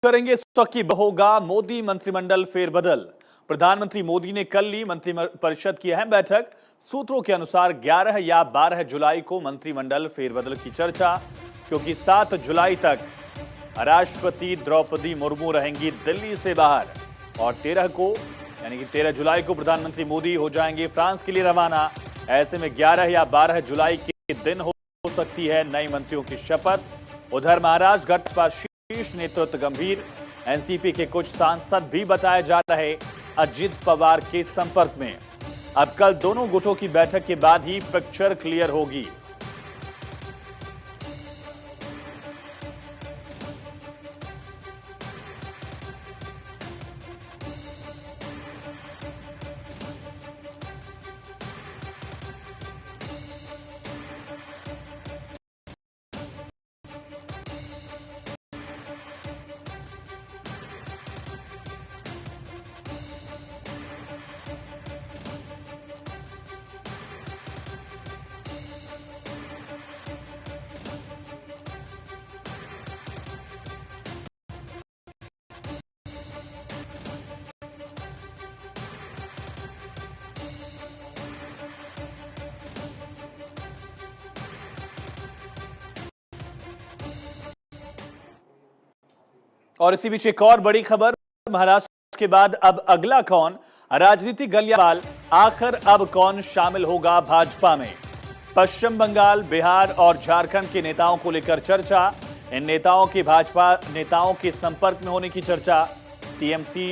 करेंगे इस वक्त की होगा मोदी मंत्रिमंडल फेरबदल। प्रधानमंत्री मोदी ने कल ली मंत्रिपरिषद की अहम बैठक। सूत्रों के अनुसार 11 या 12 जुलाई को मंत्रिमंडल फेरबदल की चर्चा, क्योंकि 7 जुलाई तक राष्ट्रपति द्रौपदी मुर्मू रहेंगी दिल्ली से बाहर और 13 को यानी कि 13 जुलाई को प्रधानमंत्री मोदी हो जाएंगे फ्रांस के लिए रवाना। ऐसे में 11 या 12 जुलाई के दिन हो सकती है नए मंत्रियों की शपथ। उधर महाराष्ट्र गठबंधन शीर्ष नेतृत्व गंभीर, एनसीपी के कुछ सांसद भी बताए जा रहे अजित पवार के संपर्क में। अब कल दोनों गुटों की बैठक के बाद ही पिक्चर क्लियर होगी। और इसी बीच एक और बड़ी खबर, महाराष्ट्र के बाद अब अगला कौन? राजनीतिक गलियावाल, आखिर अब कौन शामिल होगा भाजपा में? पश्चिम बंगाल, बिहार और झारखंड के नेताओं को लेकर चर्चा। इन नेताओं के भाजपा नेताओं के संपर्क में होने की चर्चा। टीएमसी,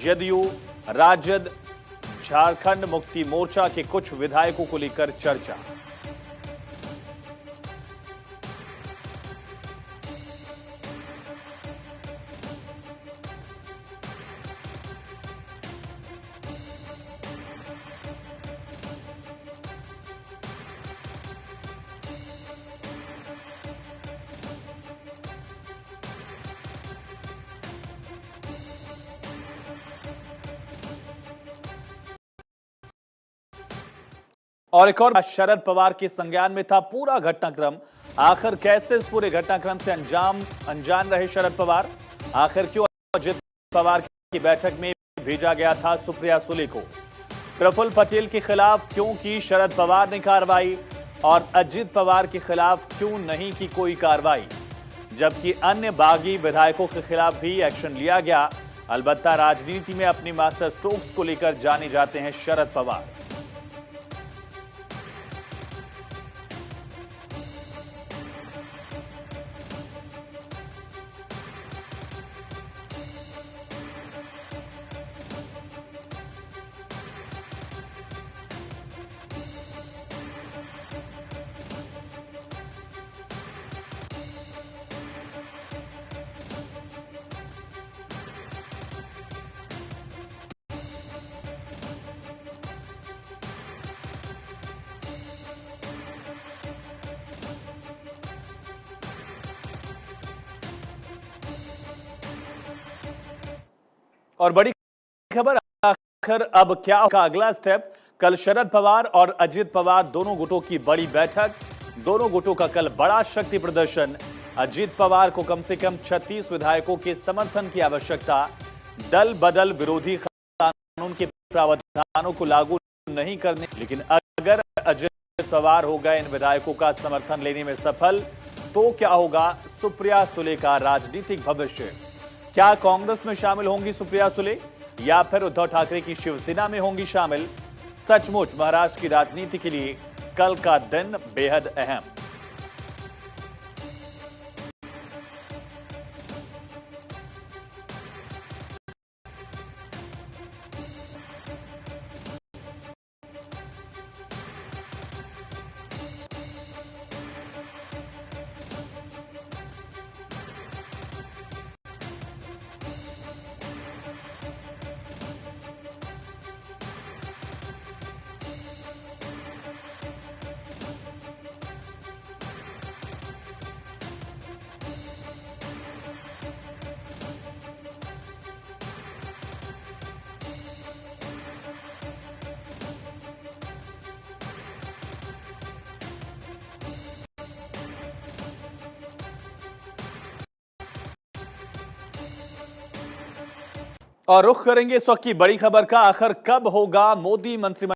जदयू, राजद, झारखंड मुक्ति मोर्चा के कुछ विधायकों को लेकर चर्चा। और एक और, शरद पवार के संज्ञान में था पूरा घटनाक्रम। आखिर कैसे इस पूरे घटनाक्रम से अनजान रहे शरद पवार? आखिर क्यों अजित पवार की बैठक में भेजा गया था सुप्रिया सुले को? प्रफुल्ल पटेल के खिलाफ क्यों की शरद पवार ने कार्रवाई और अजित पवार के खिलाफ क्यों नहीं की कोई कार्रवाई, जबकि अन्य बागी विधायकों के खिलाफ भी एक्शन लिया गया। अलबत्ता राजनीति में अपनी मास्टर स्ट्रोक्स को लेकर जाने जाते हैं शरद पवार। और बड़ी खबर, आखिर अब क्या होगा अगला स्टेप? कल शरद पवार और अजित पवार दोनों गुटों की बड़ी बैठक। दोनों गुटों का कल बड़ा शक्ति प्रदर्शन। अजित पवार को कम से कम 36 विधायकों के समर्थन की आवश्यकता। दल बदल विरोधी कानून के प्रावधानों को लागू नहीं करने, लेकिन अगर अजित पवार हो गए इन विधायकों का समर्थन लेने में सफल, तो क्या होगा सुप्रिया सुले का राजनीतिक भविष्य? क्या कांग्रेस में शामिल होंगी सुप्रिया सुले या फिर उद्धव ठाकरे की शिवसेना में होंगी शामिल? सचमुच महाराष्ट्र की राजनीति के लिए कल का दिन बेहद अहम। और रुख करेंगे इस वक्त की बड़ी खबर का, आखिर कब होगा मोदी मंत्रिमंडल